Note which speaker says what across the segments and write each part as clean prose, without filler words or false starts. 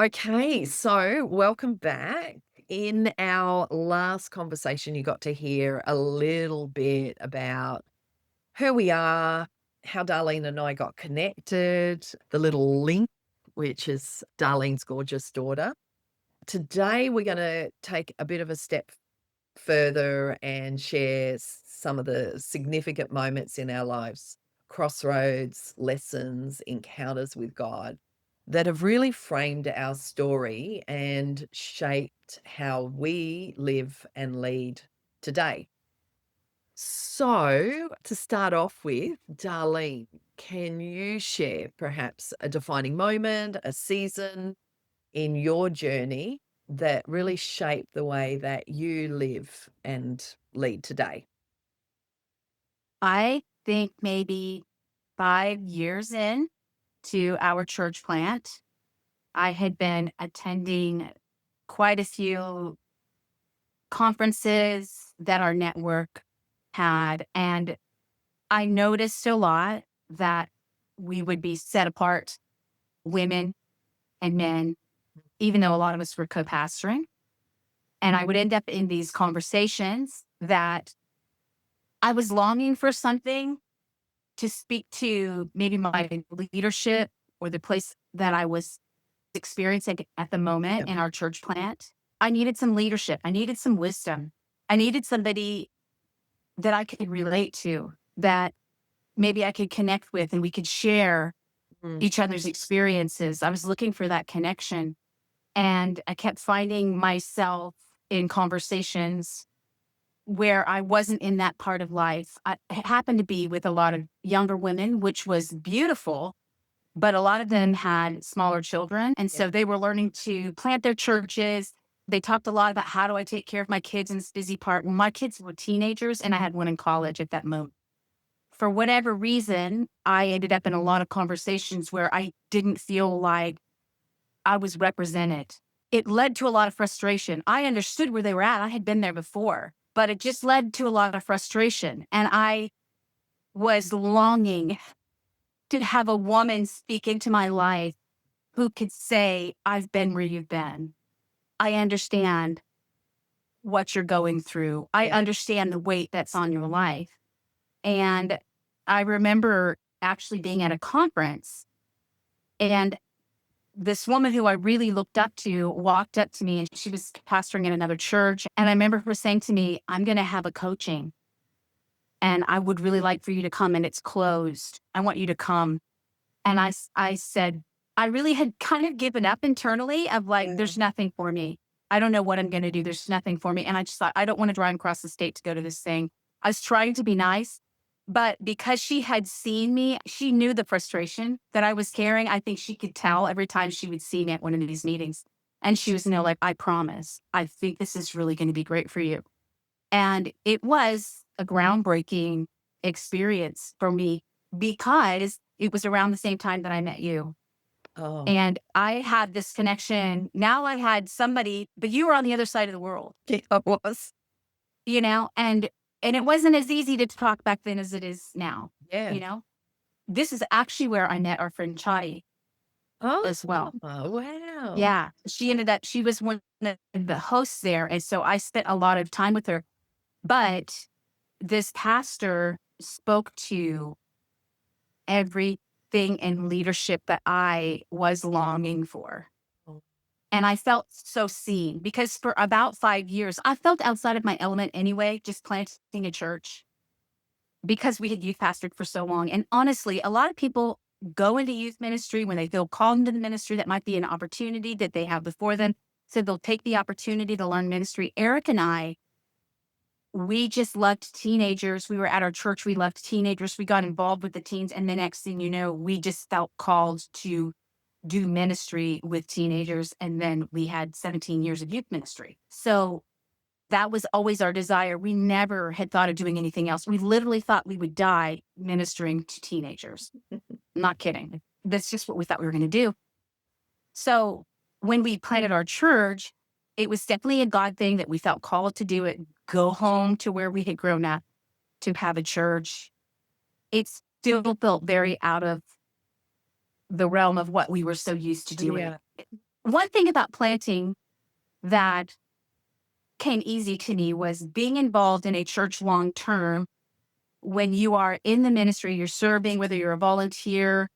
Speaker 1: Okay, so welcome back. In our last conversation, you got to hear a little bit about who we are, how Darlene and I got connected, the little link, which is Darlene's gorgeous daughter. Today, we're going to take a bit of a step further and share some of the significant moments in our lives, crossroads, lessons, encounters with God that have really framed our story and shaped how we live and lead today. So, to start off with, Darlene, can you share perhaps a defining moment, a season in your journey that really shaped the way that you live and lead today?
Speaker 2: I think maybe 5 years in to our church plant, I had been attending quite a few conferences that our network had, and I noticed a lot that we would be set apart, women and men, even though a lot of us were co-pastoring. And I would end up in these conversations that I was longing for something to speak to maybe my leadership or the place that I was experiencing at the moment
Speaker 1: Yep.
Speaker 2: in our church plant. I needed some leadership. I needed some wisdom. I needed somebody that I could relate to, that maybe I could connect with and we could share
Speaker 1: Mm.
Speaker 2: each other's experiences. I was looking for that connection. And I kept finding myself in conversations where I wasn't in that part of life. I happened to be with a lot of younger women, which was beautiful, but a lot of them had smaller children. And
Speaker 1: Yep.
Speaker 2: so they were learning to plant their churches. They talked a lot about how do I take care of my kids in this busy part. Well, my kids were teenagers and I had one in college at that moment. For whatever reason, I ended up in a lot of conversations where I didn't feel like I was represented. It led to a lot of frustration. I understood where they were at. I had been there before, but it just led to a lot of frustration. And I was longing to have a woman speak into my life who could say, I've been where you've been. I understand what you're going through. I
Speaker 1: Yep.
Speaker 2: understand the weight that's on your life. And I remember actually being at a conference and this woman who I really looked up to walked up to me and she was pastoring in another church. And I remember her saying to me, I'm going to have a coaching and I would really like for you to come and it's closed. I want you to come. And I said, I really had kind of given up internally of like,
Speaker 1: Yeah.
Speaker 2: there's nothing for me. I don't know what I'm going to do. There's nothing for me. And I just thought, I don't want to drive across the state to go to this thing. I was trying to be nice, but because she had seen me, she knew the frustration that I was carrying. I think she could tell every time she would see me at one of these meetings. And she was, like, I promise, I think this is really going to be great for you. And it was a groundbreaking experience for me because it was around the same time that I met you.
Speaker 1: Oh,
Speaker 2: And I had this connection. Now I had somebody, but you were on the other side of the world,
Speaker 1: yeah, it was.
Speaker 2: you know, and it wasn't as easy to talk back then as it is now,
Speaker 1: Yeah.
Speaker 2: you know. This is actually where I met our friend Chai
Speaker 1: Oh,
Speaker 2: as well.
Speaker 1: wow.
Speaker 2: Yeah. She was one of the hosts there. And so I spent a lot of time with her. But this pastor spoke to everything in leadership that I was longing for.
Speaker 1: Oh,
Speaker 2: And I felt so seen because for about 5 years, I felt outside of my element anyway, just planting a church because we had youth pastored for so long. And honestly, a lot of people go into youth ministry when they feel called into the ministry. That might be an opportunity that they have before them. So they'll take the opportunity to learn ministry. Eric and I, we just loved teenagers. We were at our church. We loved teenagers. We got involved with the teens. And the next thing you know, we just felt called to do ministry with teenagers. And then we had 17 years of youth ministry. So that was always our desire. We never had thought of doing anything else. We literally thought we would die ministering to teenagers. Not kidding. That's just what we thought we were going to do. So when we planted our church, it was definitely a God thing that we felt called to do it, go home to where we had grown up to have a church. It still felt very out of the realm of what we were so used to doing.
Speaker 1: yeah.
Speaker 2: One thing about planting that came easy to me was being involved in a church long term. When you are in the ministry, you're serving, whether you're a volunteer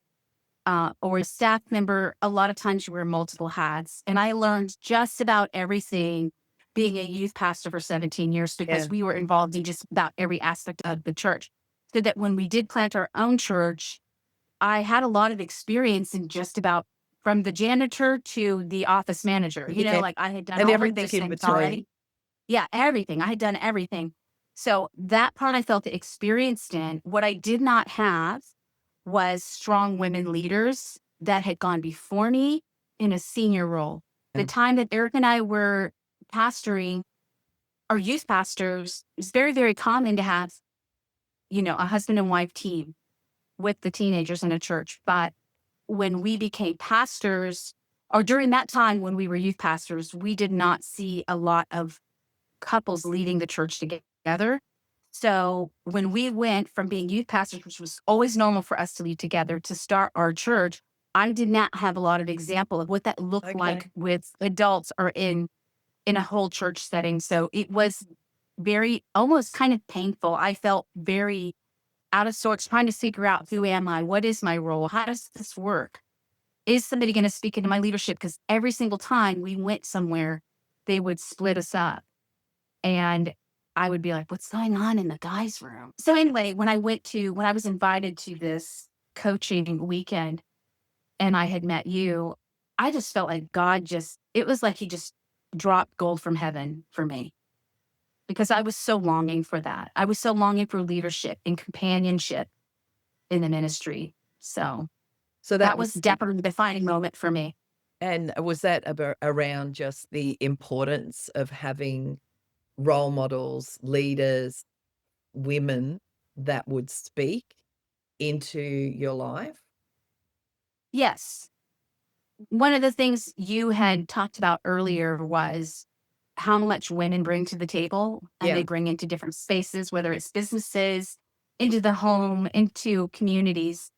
Speaker 2: or a staff member, a lot of times you wear multiple hats. And I learned just about everything being a youth pastor for 17 years
Speaker 1: Yeah.
Speaker 2: because we were involved in just about every aspect of the church. So that when we did plant our own church, I had a lot of experience in just about from the janitor to the office manager.
Speaker 1: Yeah.
Speaker 2: Like I had done
Speaker 1: And
Speaker 2: all of
Speaker 1: everything
Speaker 2: those
Speaker 1: in
Speaker 2: things
Speaker 1: between.
Speaker 2: already. Yeah, everything. I had done everything. So that part I felt experienced in. What I did not have was strong women leaders that had gone before me in a senior role. The
Speaker 1: Yeah.
Speaker 2: time that Eric and I were pastoring, our youth pastors, it's very, very common to have, a husband and wife team with the teenagers in a church. But when we became pastors, or during that time when we were youth pastors, we did not see a lot of couples leading the church together. So when we went from being youth pastors, which was always normal for us to lead together, to start our church, I did not have a lot of example of what that looked
Speaker 1: Okay.
Speaker 2: like with adults or in a whole church setting. So it was very almost kind of painful. I felt very out of sorts, trying to figure out who am I? What is my role? How does this work? Is somebody going to speak into my leadership? Because every single time we went somewhere, they would split us up. And I would be like, what's going on in the guys' room? So anyway, when I was invited to this coaching weekend and I had met you, I just felt like it was like he just dropped gold from heaven for me because I was so longing for that. I was so longing for leadership and companionship in the ministry. So
Speaker 1: So that
Speaker 2: that was
Speaker 1: was
Speaker 2: definitely the defining moment for me.
Speaker 1: and was that around just the importance of having role models, leaders, women that would speak into your life?
Speaker 2: Yes. One of the things you had talked about earlier was how much women bring to the table and
Speaker 1: Yeah.
Speaker 2: they bring into different spaces, whether it's businesses, into the home, into communities.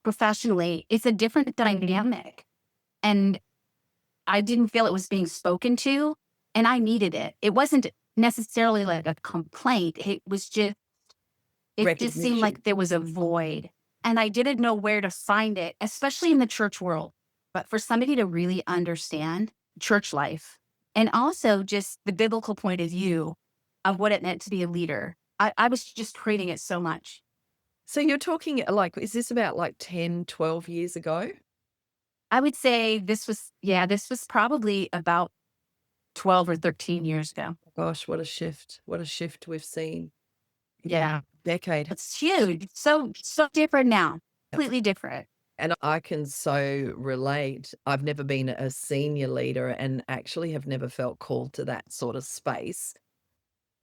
Speaker 2: Professionally, it's a different dynamic. And I didn't feel it was being spoken to, and I needed it. It wasn't necessarily like a complaint. It just seemed
Speaker 1: Recognition.
Speaker 2: like there was a void and I didn't know where to find it, especially in the church world. But for somebody to really understand church life and also just the biblical point of view of what it meant to be a leader, I was just craving it so much.
Speaker 1: So you're talking like, is this about like 10, 12 years ago?
Speaker 2: I would say this was probably about 12 or 13 years ago.
Speaker 1: Gosh, what a shift. What a shift we've seen.
Speaker 2: Yeah.
Speaker 1: Decade.
Speaker 2: It's huge. So different now. Completely different.
Speaker 1: And I can so relate. I've never been a senior leader and actually have never felt called to that sort of space.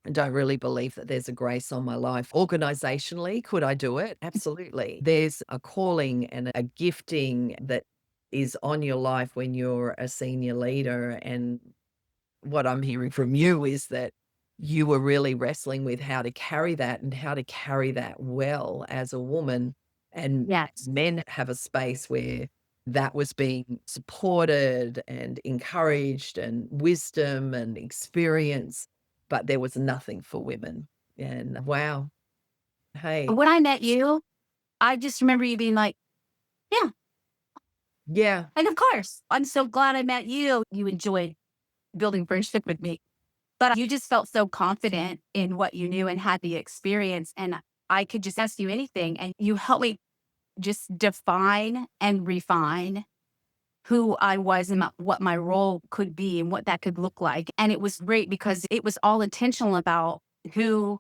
Speaker 1: I don't really believe that there's a grace on my life. Organizationally, could I do it? Absolutely. There's a calling and a gifting that is on your life when you're a senior leader. And what I'm hearing from you is that you were really wrestling with how to carry that and how to carry that well as a woman. And
Speaker 2: Yes.
Speaker 1: men have a space where that was being supported and encouraged and wisdom and experience, but there was nothing for women. And wow, hey,
Speaker 2: When I met you, I just remember you being like, yeah,
Speaker 1: yeah,
Speaker 2: like, of course. I'm so glad I met you. You enjoyed building friendship with me. But you just felt so confident in what you knew and had the experience. And I could just ask you anything. And you helped me just define and refine who I was and what my role could be and what that could look like. And it was great because it was all intentional about who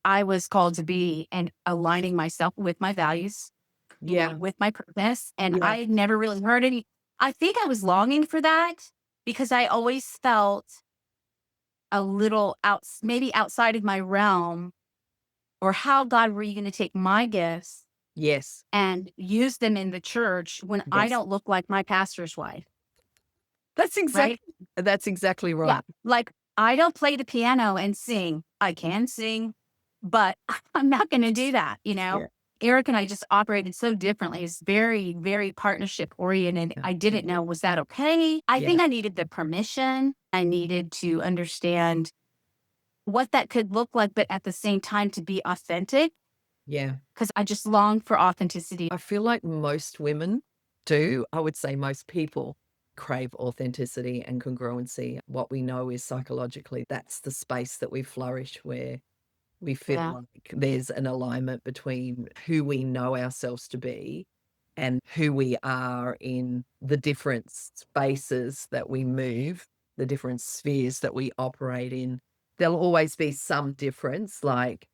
Speaker 2: I was called to be and aligning myself with my values,
Speaker 1: yeah,
Speaker 2: with my purpose. And
Speaker 1: yeah,
Speaker 2: I never really heard any. I think I was longing for that because I always felt a little maybe outside of my realm, or how God were you going to take my gifts
Speaker 1: yes,
Speaker 2: and use them in the church when I
Speaker 1: yes.
Speaker 2: don't look like my pastor's wife, right?
Speaker 1: That's exactly
Speaker 2: Yeah.
Speaker 1: right.
Speaker 2: Like I don't play the piano and sing. I can sing, but I'm not going to do that, you
Speaker 1: Yeah.
Speaker 2: know? Eric and I just operated so differently. It's very, very partnership oriented.
Speaker 1: Yeah.
Speaker 2: I didn't know, was that okay? I
Speaker 1: Yeah.
Speaker 2: think I needed the permission. I needed to understand what that could look like, but at the same time to be authentic
Speaker 1: Yeah.
Speaker 2: because I just longed for authenticity.
Speaker 1: I feel like most women do. I would say most people crave authenticity and congruency. What we know is psychologically, that's the space that we flourish where we feel
Speaker 2: Yeah.
Speaker 1: like there's an alignment between who we know ourselves to be and who we are in the different spaces that we move, the different spheres that we operate in. There'll always be some difference, like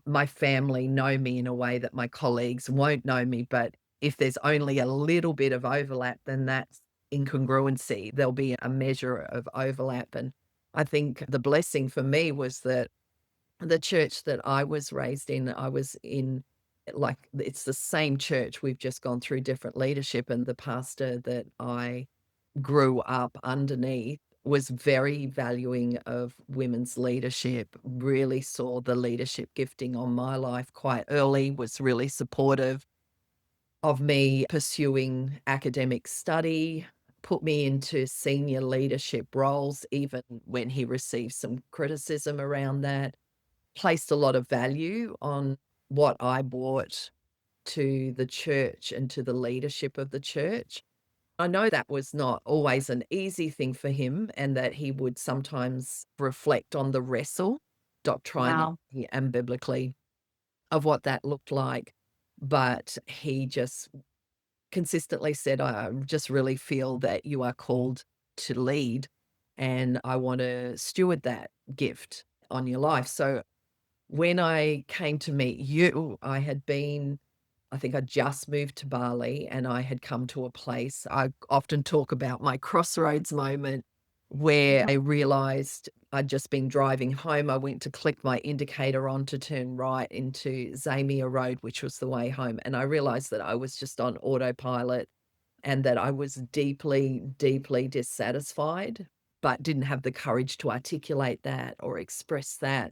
Speaker 1: my family know me in a way that my colleagues won't know me, but if there's only a little bit of overlap, then that's incongruency. There'll be a measure of overlap. And I think the blessing for me was that the church that I was raised in, I was in like it's the same church. We've just gone through different leadership, and the pastor that I grew up underneath was very valuing of women's leadership, really saw the leadership gifting on my life quite early, was really supportive of me pursuing academic study, put me into senior leadership roles, even when he received some criticism around that, placed a lot of value on what I brought to the church and to the leadership of the church. I know that was not always an easy thing for him and that he would sometimes reflect on the wrestle
Speaker 2: Wow.
Speaker 1: doctrinally and biblically of what that looked like. But he just consistently said, I just really feel that you are called to lead and I want to steward that gift on your life. So when I came to meet you, I think I just moved to Bali and I had come to a place. I often talk about my crossroads moment where I realized I'd just been driving home. I went to click my indicator on to turn right into Zamia Road, which was the way home. And I realized that I was just on autopilot and that I was deeply, deeply dissatisfied, but didn't have the courage to articulate that or express that.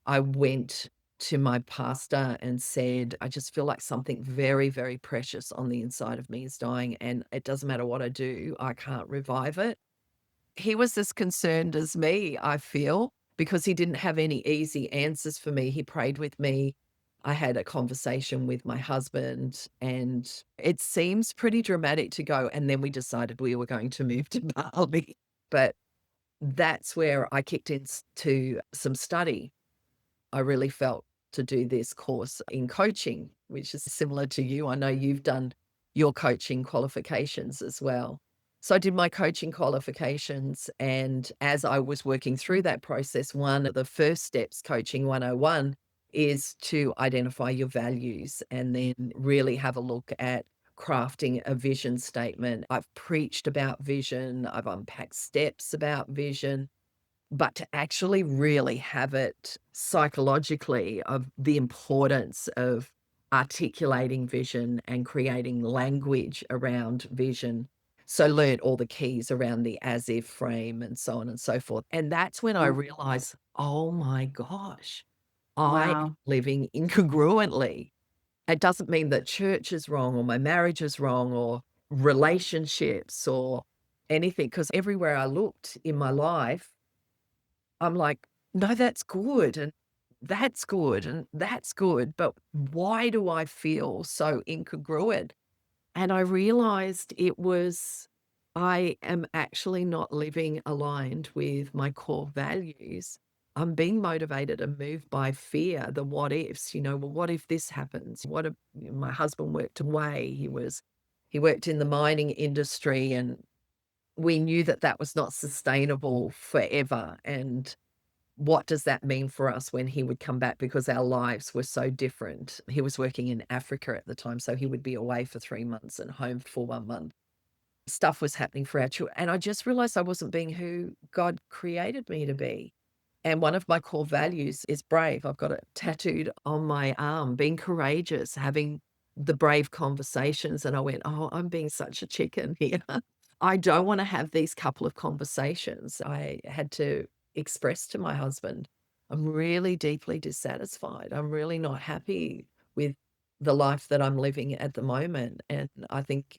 Speaker 1: I went to my pastor and said, I just feel like something very, very precious on the inside of me is dying, and it doesn't matter what I do, I can't revive it. He was as concerned as me, I feel, because he didn't have any easy answers for me. He prayed with me. I had a conversation with my husband, and it seems pretty dramatic to go. And then we decided we were going to move to Bali. But that's where I kicked into some study. I really felt to do this course in coaching, which is similar to you. I know you've done your coaching qualifications as well. So I did my coaching qualifications. And as I was working through that process, one of the first steps, Coaching 101, is to identify your values and then really have a look at crafting a vision statement. I've preached about vision, I've unpacked steps about vision, but to actually really have it psychologically of the importance of articulating vision and creating language around vision. So learned all the keys around the as if frame and so on and so forth. And that's when I realized, oh my gosh, I am
Speaker 2: Wow.
Speaker 1: living incongruently. It doesn't mean that church is wrong or my marriage is wrong or relationships or anything, because everywhere I looked in my life, I'm like, "No, that's good, and that's good, and that's good, but why do I feel so incongruent?" And I realized it was I am actually not living aligned with my core values. I'm being motivated and moved by fear, the what ifs, well, what if this happens? What if my husband worked away? He worked in the mining industry, and we knew that that was not sustainable forever, and what does that mean for us when he would come back because our lives were so different? He was working in Africa at the time, so he would be away for 3 months and home for 1 month. Stuff was happening for our children, and I just realized I wasn't being who God created me to be. And one of my core values is brave. I've got it tattooed on my arm, being courageous, having the brave conversations. And I went, oh, I'm being such a chicken here. I don't want to have these couple of conversations. I had to express to my husband, I'm really deeply dissatisfied. I'm really not happy with the life that I'm living at the moment, and I think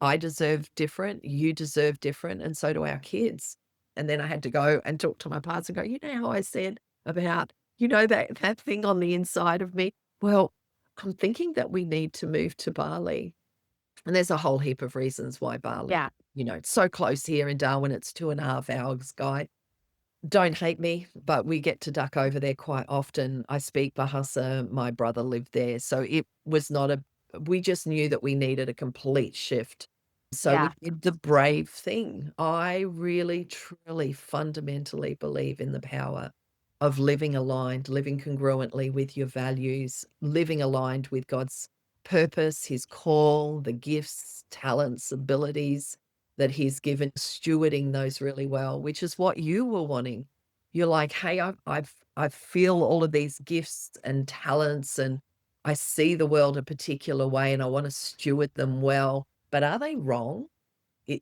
Speaker 1: I deserve different, you deserve different, and so do our kids. And then I had to go and talk to my pastor and go, "You know how I said about, that thing on the inside of me? Well, I'm thinking that we need to move to Bali." And there's a whole heap of reasons why Bali.
Speaker 2: Yeah.
Speaker 1: It's so close here in Darwin, it's 2.5 hours, guy. Don't hate me, but we get to duck over there quite often. I speak Bahasa, my brother lived there, so it was not a we just knew that we needed a complete shift. So we
Speaker 2: Yeah.
Speaker 1: did the brave thing. I really, truly, fundamentally believe in the power of living aligned, living congruently with your values, living aligned with God's purpose, his call, the gifts, talents, abilities that he's given, stewarding those really well, which is what you were wanting. You're like, "Hey, I feel all of these gifts and talents, and I see the world a particular way, and I wanna steward them well, but are they wrong?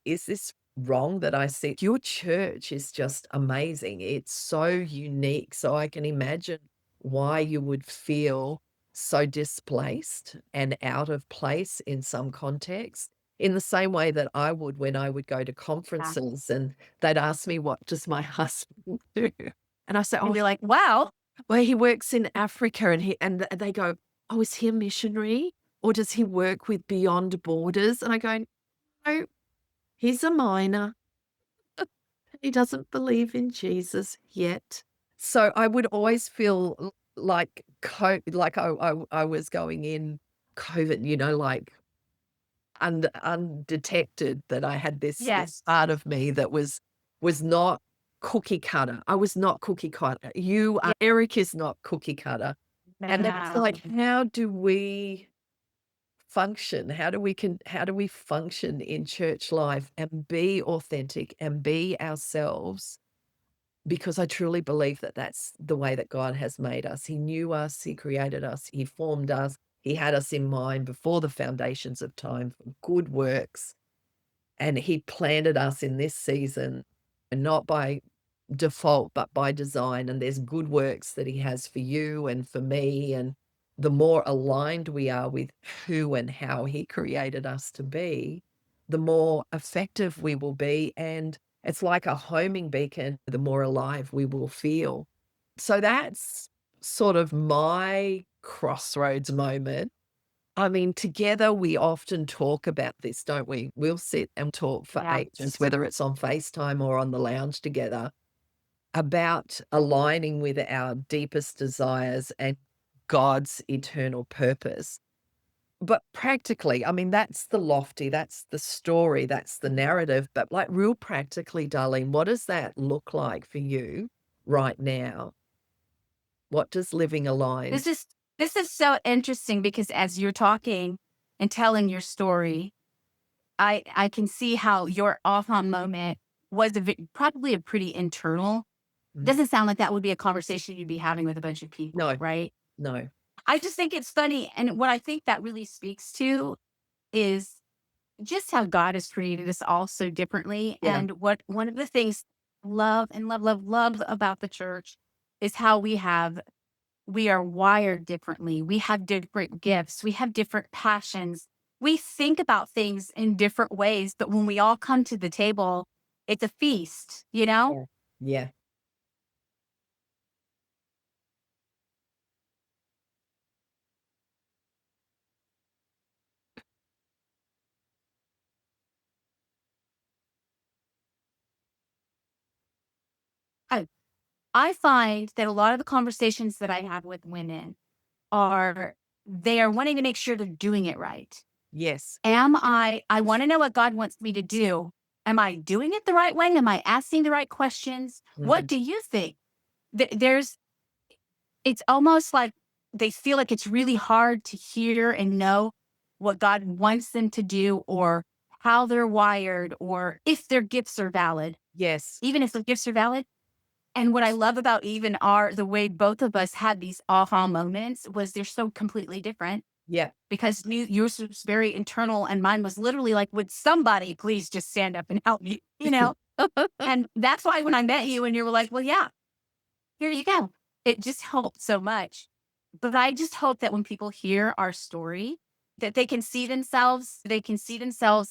Speaker 1: Is this wrong that I see?" Your church is just amazing. It's so unique, so I can imagine why you would feel so displaced and out of place in some context, in the same way that I would when I would go to
Speaker 2: Yeah.
Speaker 1: conferences and they'd ask me, "What does my husband do?" And I say,
Speaker 2: And
Speaker 1: "Oh,
Speaker 2: be like, wow.
Speaker 1: well, he works in Africa," and they go, "Oh, is he a missionary, or does he work with Beyond Borders?" And I go, "No, he's a miner. He doesn't believe in Jesus yet." So I would always feel like I was going in COVID, like undetected, that I had this
Speaker 2: Yes.
Speaker 1: part of me that was not cookie cutter. I was not cookie cutter. You
Speaker 2: Yeah.
Speaker 1: are Eric is not cookie cutter. And it's
Speaker 2: No.
Speaker 1: like, how do we function? How do we function in church life and be authentic and be ourselves? Because I truly believe that that's the way that God has made us. He knew us, He created us, He formed us, He had us in mind before the foundations of time for good works, and He planted us in this season, and not by default, but by design, and there's good works that he has for you and for me, and the more aligned we are with who and how he created us to be, the more effective we will be, and it's like a homing beacon, the more alive we will feel. So that's sort of my crossroads moment. I mean, together we often talk about this, don't we? We'll sit and talk for
Speaker 2: Yeah.
Speaker 1: ages, whether it's on FaceTime or on the lounge together, about aligning with our deepest desires and God's eternal purpose. But practically, I mean, that's the lofty, that's the story, that's the narrative. But like real practically, Darlene, what does that look like for you right now? What does living
Speaker 2: This
Speaker 1: aligned?
Speaker 2: is this is so interesting because as you're talking and telling your story, I can see how your aha moment was probably a pretty internal.
Speaker 1: Mhm.
Speaker 2: Doesn't sound like that would be a conversation you'd be having with a bunch of people,
Speaker 1: No,
Speaker 2: right?
Speaker 1: no.
Speaker 2: I just think it's funny, and what I think that really speaks to is just how God has created us all so differently.
Speaker 1: Yeah,
Speaker 2: And what one of the things love and love, love, love about the church is how we are wired differently. We have different gifts. We have different passions. We think about things in different ways, but when we all come to the table, it's a feast, you know?
Speaker 1: yeah, yeah,
Speaker 2: I, I find that a lot of the conversations that I have with women are they are wanting to make sure they're doing it right.
Speaker 1: yes.
Speaker 2: I want to know what God wants me to do. Am I doing it the right way? Am I asking the right questions? What
Speaker 1: Mhm.
Speaker 2: do you think? There's it's almost like they feel like it's really hard to hear and know what God wants them to do or how they're wired or if their gifts are valid,
Speaker 1: Yes,
Speaker 2: even if their gifts are valid. And what I love about even our the way both of us had these aha moments was they're so completely different
Speaker 1: yeah.
Speaker 2: because yours was very internal and mine was literally like, would somebody please just stand up and help me? You know? And that's why when I met you and you were like, well, yeah, here you go. It just helped so much. But I just hope that when people hear our story, that they can see themselves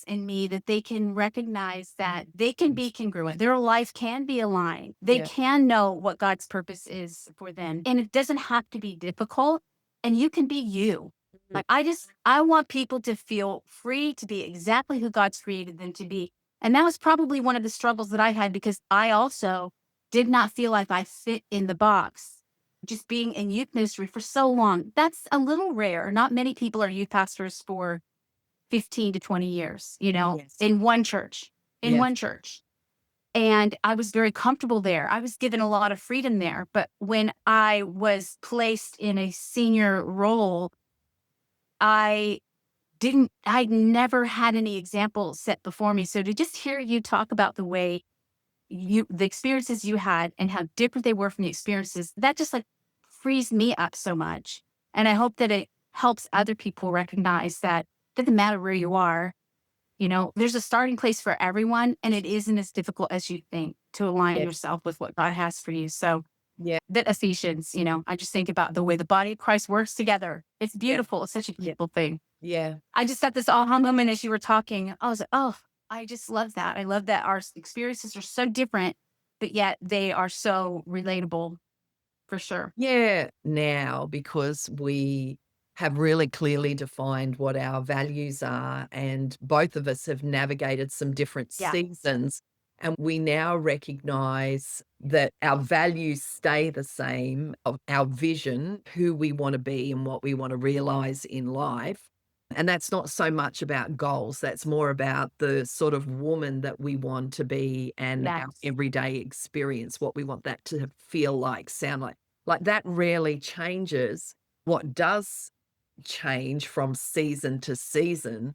Speaker 2: in me, that they can recognize that they can be congruent. Their life can be aligned. They
Speaker 1: Yeah.
Speaker 2: can know what God's purpose is for them. And it doesn't have to be difficult. And you can be you.
Speaker 1: Mm.
Speaker 2: I want people to feel free to be exactly who God's created them to be. And that was probably one of the struggles that I had because I also did not feel like I fit in the box just being in youth ministry for so long. That's a little rare. Not many people are youth pastors for 15 to 20 years,
Speaker 1: Yes.
Speaker 2: in one church, in
Speaker 1: Yes.
Speaker 2: one church. And I was very comfortable there. I was given a lot of freedom there. But when I was placed in a senior role, I I never had any examples set before me. So to just hear you talk about the experiences you had and how different they were from the experiences, that just like frees me up so much. And I hope that it helps other people recognize that it doesn't matter where you are, there's a starting place for everyone. And it isn't as difficult as you think to align
Speaker 1: Yeah.
Speaker 2: yourself with what God has for you. So
Speaker 1: Yeah.
Speaker 2: that Ephesians, I just think about the way the body of Christ works together. It's
Speaker 1: Yeah.
Speaker 2: beautiful. It's such a
Speaker 1: Yeah.
Speaker 2: beautiful thing.
Speaker 1: Yeah.
Speaker 2: I just got this aha moment as you were talking. I was like, oh, I just love that. I love that our experiences are so different, but yet they are so relatable for sure.
Speaker 1: Yeah, now because we have really clearly defined what our values are, and both of us have navigated some different
Speaker 2: Yeah.
Speaker 1: seasons, and we now recognize that our values stay the same of our vision, who we want to be and what we want to realize in life. And that's not so much about goals, that's more about the sort of woman that we want to be and our
Speaker 2: Yes.
Speaker 1: everyday experience, what we want that to feel like, sound like. Like, that rarely changes. What does change from season to season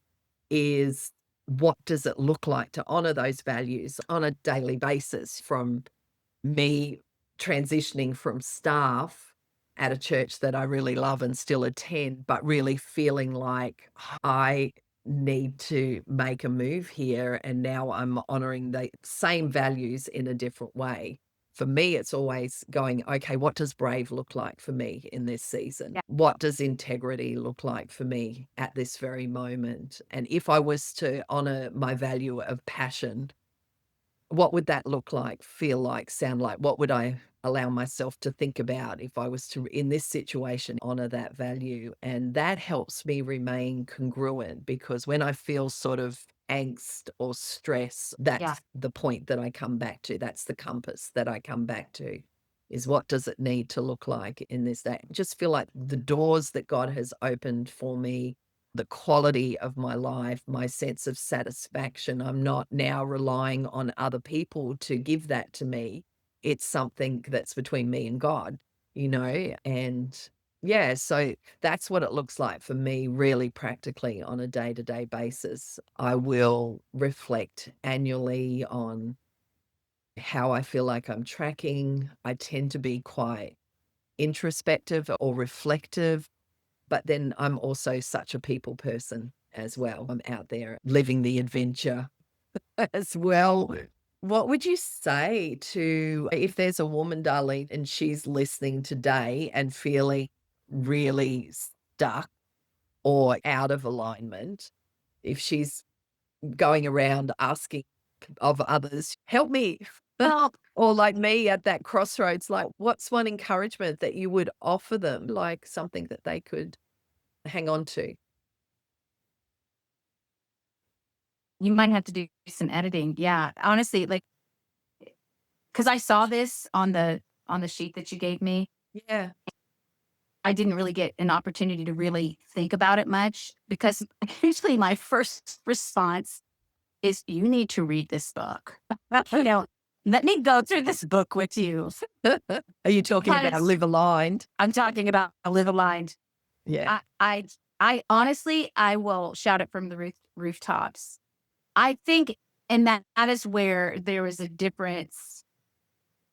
Speaker 1: is what does it look like to honor those values on a daily basis, from me transitioning from staff at a church that I really love and still attend, but really feeling like I need to make a move here. And now I'm honoring the same values in a different way. For me, it's always going, okay, what does brave look like for me in this season?
Speaker 2: Yeah.
Speaker 1: What does integrity look like for me at this very moment? And if I was to honor my value of passion, what would that look like, feel like, sound like? What would I allow myself to think about if I was to, in this situation, honor that value? And that helps me remain congruent, because when I feel sort of angst or stress,
Speaker 2: Yeah.
Speaker 1: that's the point that I come back to. That's the compass that I come back to, is what does it need to look like in this day? Just feel like the doors that God has opened for me, the quality of my life, my sense of satisfaction. I'm not now relying on other people to give that to me. It's something that's between me and God, And yeah, so that's what it looks like for me, really practically on a day to day basis. I will reflect annually on how I feel like I'm tracking. I tend to be quite introspective or reflective, but then I'm also such a people person as well. I'm out there living the adventure as well. What would you say to, if there's a woman, Darlene, and she's listening today and feeling really stuck or out of alignment, if she's going around asking of others, "Help me,"
Speaker 2: Well,
Speaker 1: or like me at that crossroads, like, what's one encouragement that you would offer them, like something that they could hang on to?
Speaker 2: you might have to do some editing. Yeah. Honestly, like, because I saw this on the sheet that you gave me.
Speaker 1: Yeah.
Speaker 2: I didn't really get an opportunity to really think about it much because usually my first response is you need to read this book. you know, Let me go through this book with you.
Speaker 1: Are you talking about
Speaker 2: Because
Speaker 1: live aligned?
Speaker 2: I'm talking about a live aligned.
Speaker 1: Yeah.
Speaker 2: I honestly, I will shout it from the rooftops. I think, and that is where there is a difference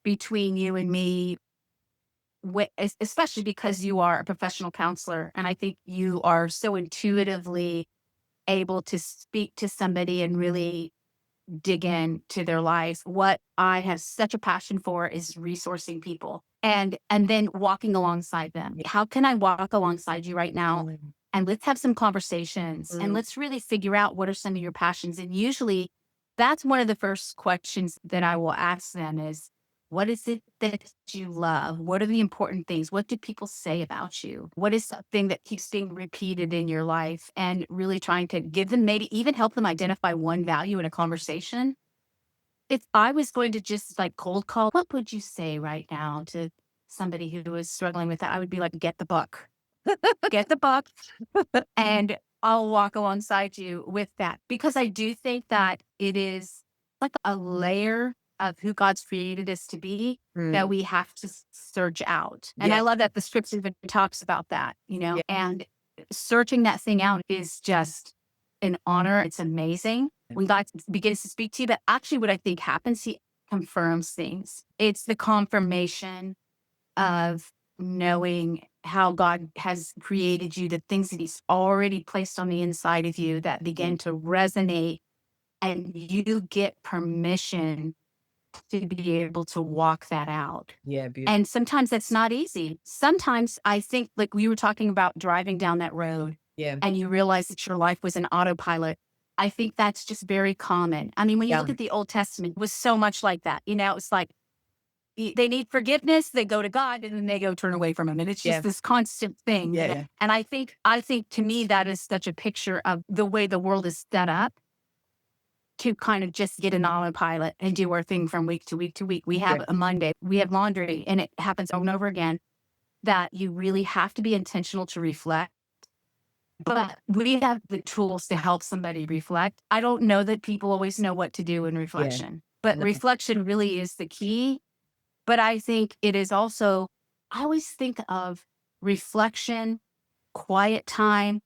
Speaker 2: between you and me, especially because you are a professional counselor. And I think you are so intuitively able to speak to somebody and really dig into their lives. What I have such a passion for is resourcing people. and then walking alongside them.
Speaker 1: Yeah.
Speaker 2: How can I walk alongside you right now?
Speaker 1: Mm,
Speaker 2: And let's have some conversations and
Speaker 1: mm,
Speaker 2: let's really figure out what are some of your passions. And usually that's one of the first questions that I will ask them is, what is it that you love? What are the important things? What do people say about you? What is something that keeps being repeated in your life? And really trying to give them, maybe even help them identify one value in a conversation. If I was going to just like cold call, what would you say right now to somebody who was struggling with that? I would be like, get the book, and I'll walk alongside you with that because I do think that it is like a layer of who God's created us to be that
Speaker 1: mm.
Speaker 2: we have to search out. And
Speaker 1: Yeah,
Speaker 2: I love that the scripture even talks about that,
Speaker 1: yeah,
Speaker 2: and searching that thing out is just an honor. It's amazing when God begins to speak to you. But actually, what I think happens, He confirms things. It's the confirmation of knowing how God has created you, the things that He's already placed on the inside of you that begin to resonate, and you get permission to be able to walk that out.
Speaker 1: yeah, beautiful.
Speaker 2: And sometimes that's not easy. Sometimes I think, like we were talking about driving down that road
Speaker 1: Yeah,
Speaker 2: and you realize that your life was an autopilot. I think that's just very common. I mean, when you
Speaker 1: yeah,
Speaker 2: look at the Old Testament, it was so much like that. It's like they need forgiveness, they go to God, and then they go turn away from him. And it's
Speaker 1: yeah,
Speaker 2: just this constant thing.
Speaker 1: yeah,
Speaker 2: And I think to me that is such a picture of the way the world is set up to kind of just get an autopilot and do our thing from week to week to week. We
Speaker 1: yeah,
Speaker 2: have a Monday, we have laundry, and it happens over and over again that you really have to be intentional to reflect. But we have the tools to help somebody reflect. I don't know that people always know what to do in
Speaker 1: yeah.
Speaker 2: reflection, but
Speaker 1: No,
Speaker 2: reflection really is the key. But I think it is also, I always think of reflection, quiet time,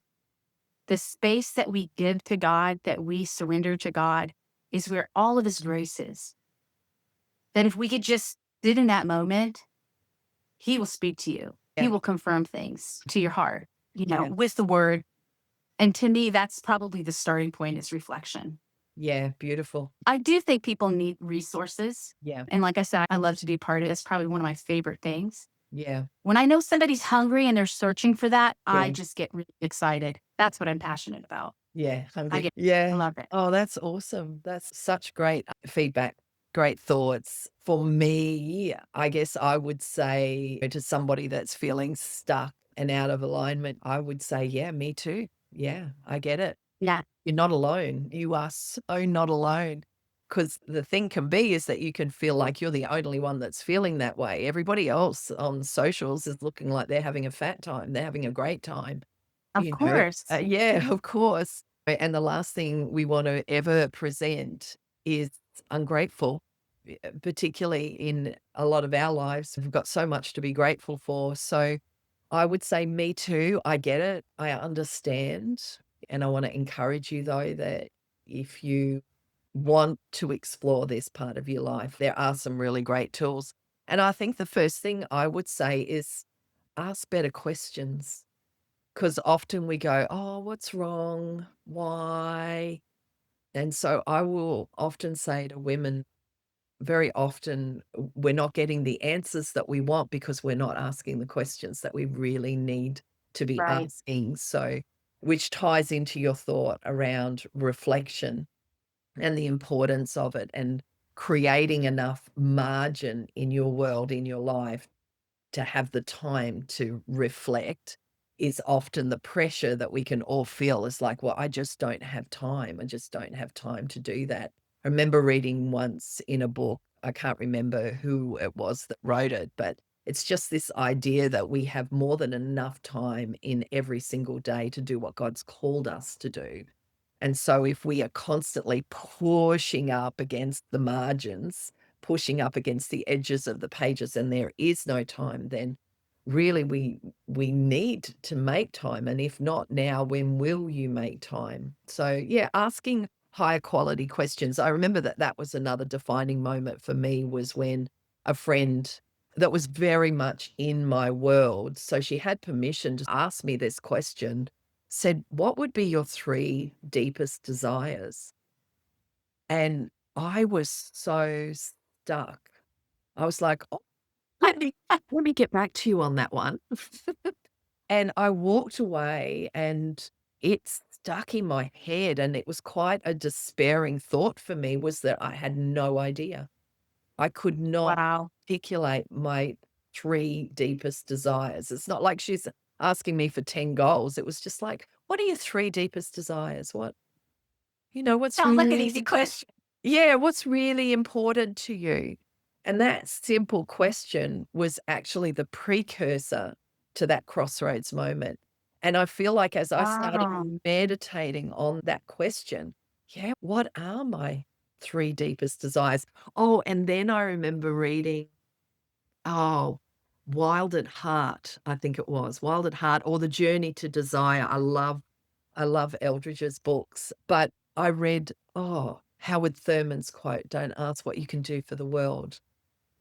Speaker 2: the space that we give to God, that we surrender to God, is where all of His grace is. That if we could just sit in that moment, He will speak to you. He
Speaker 1: yeah,
Speaker 2: will confirm things to your heart,
Speaker 1: yeah,
Speaker 2: with the word. And to me, that's probably the starting point is reflection.
Speaker 1: yeah, beautiful.
Speaker 2: I do think people need resources.
Speaker 1: Yeah,
Speaker 2: And like I said, I love to be part of it. It's probably one of my favorite things.
Speaker 1: yeah,
Speaker 2: When I know somebody's hungry and they're searching for that, I
Speaker 1: yeah,
Speaker 2: just get really excited. That's what I'm passionate about.
Speaker 1: yeah,
Speaker 2: I
Speaker 1: hungry.
Speaker 2: get I
Speaker 1: Yeah.
Speaker 2: love it.
Speaker 1: Oh, that's awesome. That's such great feedback, great thoughts. For me, I guess I would say to somebody that's feeling stuck and out of alignment, I would say, yeah, me too. Yeah, I get it.
Speaker 2: Yeah,
Speaker 1: You're not alone. You are so not alone. Because the thing can be is that you can feel like you're the only one that's feeling that way. Everybody else on socials is looking like they're having a fat time. They're having a great time.
Speaker 2: of course.
Speaker 1: Yeah, of course. And the last thing we want to ever present is ungrateful, particularly in a lot of our lives. We've got so much to be grateful for. So I would say, me too. I get it. I understand. And I want to encourage you, though, that if you want to explore this part of your life, there are some really great tools. And I think the first thing I would say is ask better questions. 'Cause often we go, "Oh, what's wrong? Why?" And so I will often say to women, very often, we're not getting the answers that we want because we're not asking the questions that we really need to be
Speaker 2: Right.
Speaker 1: asking. So which ties into your thought around reflection and the importance of it and creating enough margin in your world, in your life to have the time to reflect is often the pressure that we can all feel is like, well, I just don't have time. I just don't have time to do that. I remember reading once in a book, I can't remember who it was that wrote it, but it's just this idea that we have more than enough time in every single day to do what God's called us to do. And so if we are constantly pushing up against the margins, pushing up against the edges of the pages and there is no time, then really we need to make time. And if not now, when will you make time? So yeah, asking higher quality questions. I remember that that was another defining moment for me was when a friend that was very much in my world, so she had permission to ask me this question, said, "What would be your 3 deepest desires?" And I was so stuck. I was like, "Oh," Let me get back to you on that one. And I walked away and it stuck in my head, and it was quite a despairing thought for me, was that I had no idea. I could not
Speaker 2: Wow.
Speaker 1: articulate my 3 deepest desires. It's not like she's asking me for 10 goals. It was just like, "What are your 3 deepest desires? What's
Speaker 2: Sounds like an
Speaker 1: really
Speaker 2: easy question.
Speaker 1: yeah, what's really important to you?" And that simple question was actually the precursor to that crossroads moment. And I feel like as I started
Speaker 2: Wow.
Speaker 1: meditating on that question, yeah, what are my 3 deepest desires? Oh, and then I remember reading, oh, Wild at Heart, I think it was, Wild at Heart or The Journey to Desire. I love Eldridge's books, but I read, Howard Thurman's quote, "Don't ask what you can do for the world.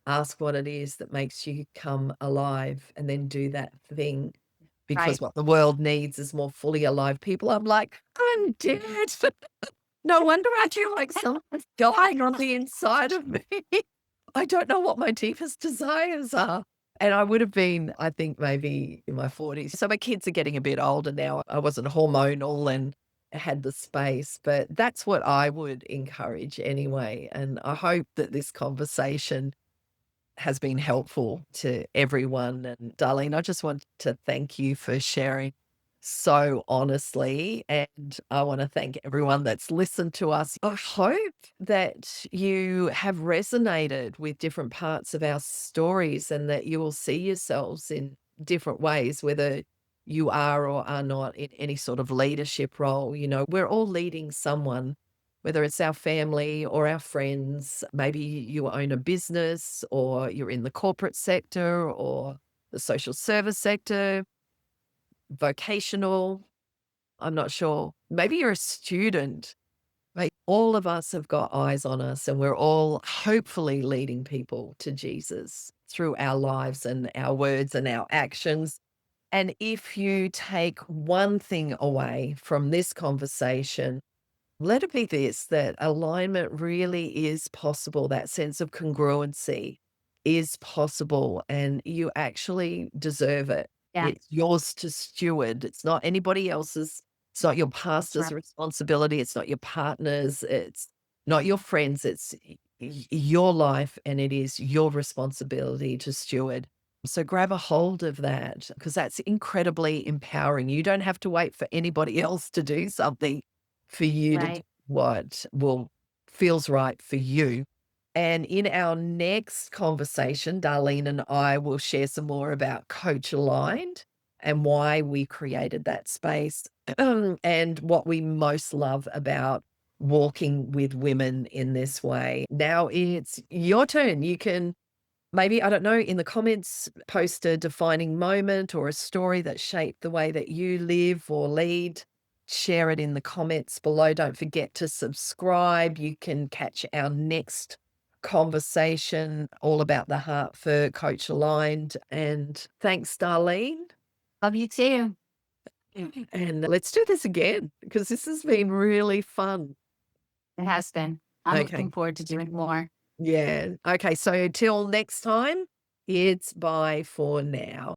Speaker 1: Ask what it is that makes you come alive, and then do that thing, because
Speaker 2: Right.
Speaker 1: what the world needs is more fully alive people." I'm like, "I'm dead." No wonder I feel like someone's dying on the inside of me. I don't know what my deepest desires are. And I would have been, I think, maybe in my 40s. So my kids are getting a bit older now. I wasn't hormonal and had the space, but that's what I would encourage anyway. And I hope that this conversation has been helpful to everyone. And Darlene, I just want to thank you for sharing so honestly. And I want to thank everyone that's listened to us. I hope that you have resonated with different parts of our stories and that you will see yourselves in different ways, whether you are or are not in any sort of leadership role. We're all leading someone, whether it's our family or our friends. Maybe you own a business or you're in the corporate sector or the social service sector, vocational. I'm not sure. Maybe you're a student. Right? All of us have got eyes on us, and we're all hopefully leading people to Jesus through our lives and our words and our actions. And if you take one thing away from this conversation, let it be this, that alignment really is possible. That sense of congruency is possible, and you actually deserve it.
Speaker 2: Yeah,
Speaker 1: It's yours to steward. It's not anybody else's. It's not your
Speaker 2: that's
Speaker 1: pastor's
Speaker 2: right.
Speaker 1: responsibility. It's not your partner's. It's not your friends. It's your life, and it is your responsibility to steward. So grab a hold of that, because that's incredibly empowering. You don't have to wait for anybody else to do something for you to do
Speaker 2: Right.
Speaker 1: what feels right for you. And in our next conversation, Darlene and I will share some more about Coach Aligned and why we created that space, and what we most love about walking with women in this way. Now it's your turn. You can, maybe, I don't know, in the comments, post a defining moment or a story that shaped the way that you live or lead. Share it in the comments below. Don't forget to subscribe. You can catch our next conversation all about the heart for Coach Aligned. And thanks, Darlene.
Speaker 2: Love you too.
Speaker 1: And let's do this again, because this has been really fun.
Speaker 2: It has been. I'm
Speaker 1: Okay.
Speaker 2: looking forward to doing more.
Speaker 1: Yeah. Okay. So till next time, it's bye for now.